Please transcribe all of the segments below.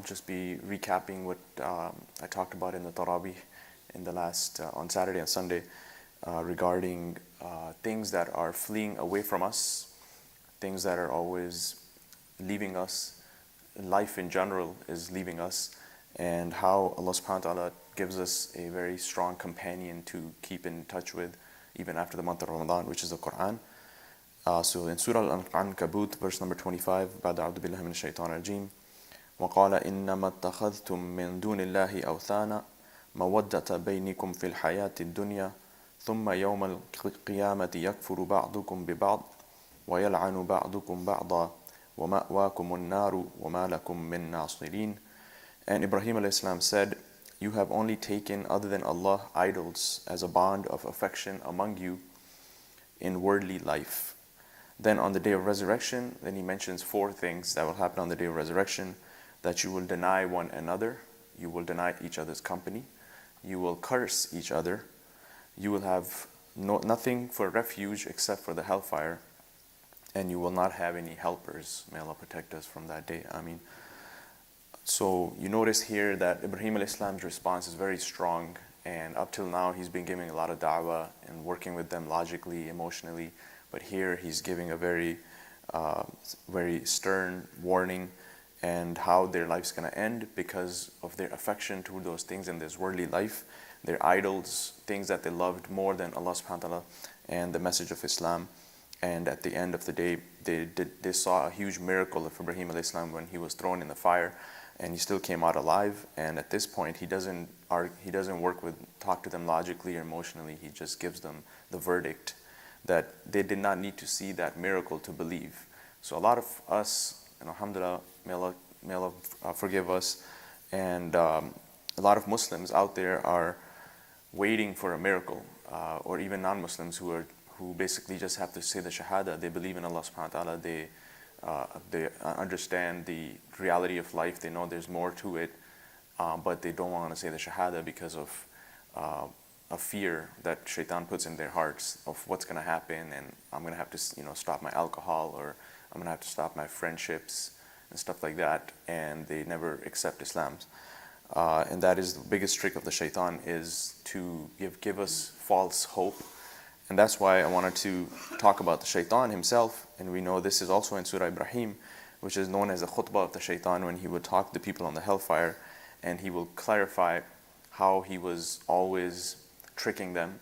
Just be recapping what I talked about in the Taraweeh in the last on Saturday and Sunday regarding things that are fleeing away from us, things that are always leaving us. Life in general is leaving us, and how Allah subhanahu wa ta'ala gives us a very strong companion to keep in touch with even after the month of Ramadan, which is the Quran. So in Surah Al-Ankabut, verse number 25, بعد أعوذ بالله من الشيطان الرجيم وقال إنما اتخذتم من دون الله أوثانا مودة بينكم في الحياة الدنيا ثم يوم القيامة يكفر بعضكم ببعض ويلعن بعضكم بعضا ومأواكم النار وما لكم من ناصرين. And Ibrahim alayhi salam said, you have only taken other than Allah idols as a bond of affection among you in worldly life. Then on the day of resurrection, then he mentions four things that will happen on the day of resurrection: that you will deny one another, you will deny each other's company, you will curse each other, you will have nothing for refuge except for the hellfire, and you will not have any helpers. May Allah protect us from that day. Ameen. So you notice here that Ibrahim alayhi salam's response is very strong, and up till now he's been giving a lot of da'wah and working with them logically, emotionally, but here he's giving a very stern warning and how their life's going to end because of their affection to those things in this worldly life, their idols, things that they loved more than Allah subhanahu wa ta'ala and the message of Islam. And at the end of the day, they saw a huge miracle of Ibrahim alayhi salam when he was thrown in the fire, and he still came out alive. And at this point, he doesn't talk to them logically or emotionally. He just gives them the verdict that they did not need to see that miracle to believe. So a lot of us, and alhamdulillah, may Allah forgive us, and a lot of Muslims out there are waiting for a miracle, or even non-Muslims who basically just have to say the shahada. They believe in Allah subhanahu wa ta'ala, they understand the reality of life, they know there's more to it, but they don't want to say the shahada because of a fear that shaitan puts in their hearts of what's going to happen, and I'm going to have to stop my alcohol, or I'm going to have to stop my friendships and stuff like that, and they never accept Islam. And that is the biggest trick of the shaitan, is to give us false hope. And that's why I wanted to talk about the shaitan himself. And we know this is also in Surah Ibrahim, which is known as the khutbah of the shaitan, when he would talk to people on the hellfire, and he will clarify how he was always tricking them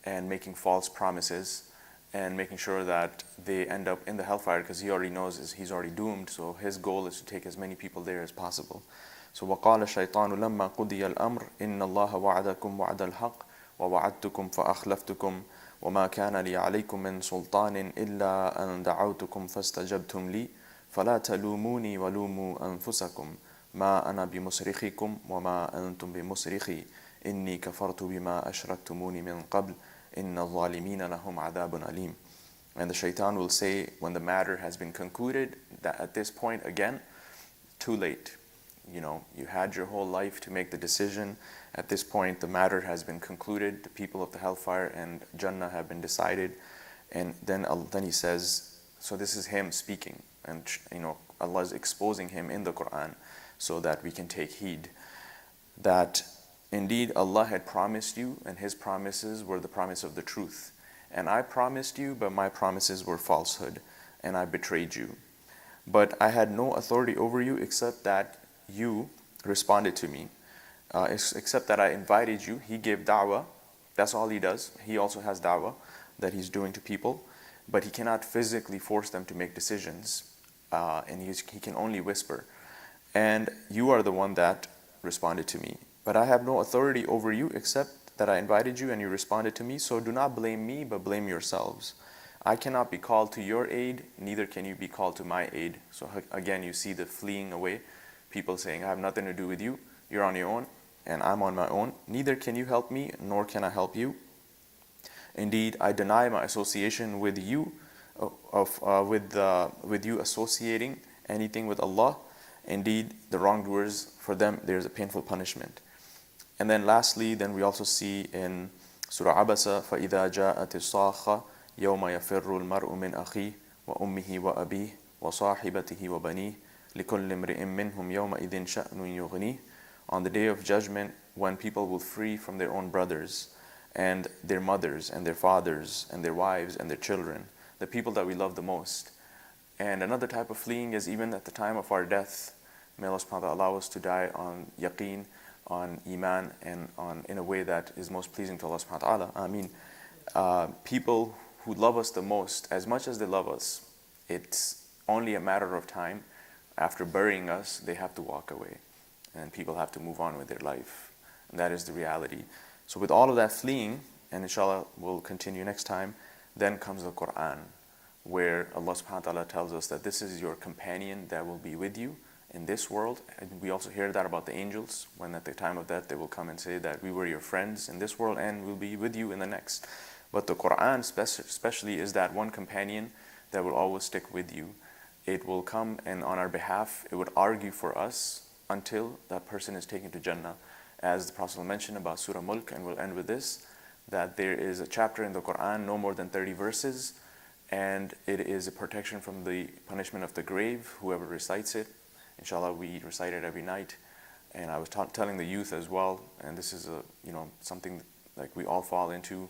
and making false promises and making sure that they end up in the hellfire, because he already knows he's already doomed. So his goal is to take as many people there as possible. So وَقَالَ الشَّيْطَانُ لَمَّا قُضِيَ الْأَمْرِ إِنَّ اللَّهَ وَعَدَكُمْ وَعْدَ الْحَقِّ وَوَعَدْتُكُمْ فَأَخْلَفْتُكُمْ وما كان لي عليكم من سلطان إلا أن دعوتكم فاستجبتم لي فلا تلوموني ولوموا أنفسكم ما أنا بمصرخكم وما أنتم بمصرخي إني كفرت بما أشركتموني من قبل إن الظالمين لهم عذاب أليم. And the shaitan will say, when the matter has been concluded, that at this point again, too late. You had your whole life to make the decision. At this point, the matter has been concluded. The people of the hellfire and Jannah have been decided. And then he says, so this is him speaking. And Allah is exposing him in the Quran so that we can take heed. That indeed Allah had promised you, and His promises were the promise of the truth. And I promised you, but my promises were falsehood, and I betrayed you. But I had no authority over you except that you responded to me, except that I invited you. He gave da'wah. That's all he does. He also has da'wah that he's doing to people, but he cannot physically force them to make decisions, and he can only whisper. And you are the one that responded to me. But I have no authority over you except that I invited you and you responded to me. So do not blame me, but blame yourselves. I cannot be called to your aid, neither can you be called to my aid. So again, you see the fleeing away. People saying, I have nothing to do with you, you're on your own, and I'm on my own. Neither can you help me, nor can I help you. Indeed, I deny my association with you, with you associating anything with Allah. Indeed, the wrongdoers, for them there's a painful punishment. And then lastly, then we also see in Surah Abasa, فَإِذَا جَاءَتِ الصَّاخَّةُ يَوْمَ يَفِرُّ الْمَرْءُ مِنْ أَخِيهِ وَأُمِّهِ وَأَبِيهِ وَصَاحِبَتِهِ وَبَنِيهِ لِكُلِّ امْرِئٍ مِّنْهُمْ يَوْمَئِذٍ شَأْنٌ يُغْنِيهِ. On the day of judgment, when people will free from their own brothers and their mothers and their fathers and their wives and their children, the people that we love the most. And another type of fleeing is even at the time of our death. May Allah subhanahu wa ta'ala allow us to die on yaqeen, on iman, and in a way that is most pleasing to Allah subhanahu wa ta'ala. Ameen. People who love us the most, as much as they love us, it's only a matter of time. After burying us, they have to walk away. And people have to move on with their life. And that is the reality. So with all of that fleeing, and inshallah we'll continue next time, then comes the Quran, where Allah subhanahu wa ta'ala tells us that this is your companion that will be with you in this world. And we also hear that about the angels, when at the time of death they will come and say that we were your friends in this world and we'll be with you in the next. But the Quran especially is that one companion that will always stick with you. It will come and on our behalf, it would argue for us until that person is taken to Jannah. As the Prophet mentioned about Surah Mulk, and we'll end with this, that there is a chapter in the Quran, no more than 30 verses, and it is a protection from the punishment of the grave, whoever recites it. Inshallah, we recite it every night. And I was telling the youth as well, and this is something like we all fall into,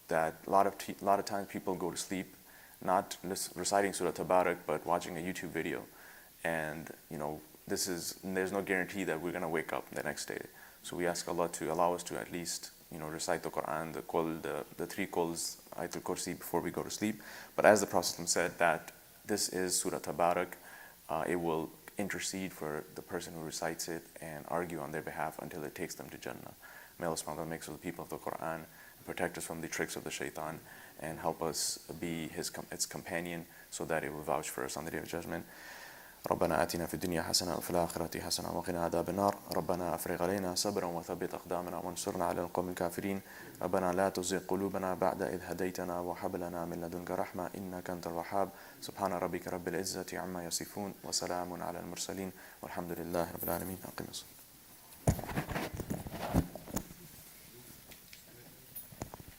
that a lot of times people go to sleep not reciting Surah Tabarak, but watching a YouTube video. And there's no guarantee that we're going to wake up the next day. So we ask Allah to allow us to at least recite the Quran, the three quls, Ayatul Kursi, before we go to sleep. But as the Prophet said, that this is Surah Tabarak, it will intercede for the person who recites it and argue on their behalf until it takes them to Jannah. May Allah subhanahu wa ta'ala make us the people of the Quran and protect us from the tricks of the shaitan and help us be its companion so that it will vouch for us on the day of judgment. ربنا آتنا في الدنيا حسنة وفي الآخرة حسنة وقنا عذاب النار ربنا أفرغ علينا صبرا وثبت أقدامنا وانصرنا على القوم الكافرين ربنا لا تزغ قلوبنا بعد إذ هديتنا وهب لنا من لدنك رحمة إنك أنت الوهاب سبحان ربك رب العزة عما يصفون وسلام على المرسلين والحمد لله رب العالمين. أقم الصلاة.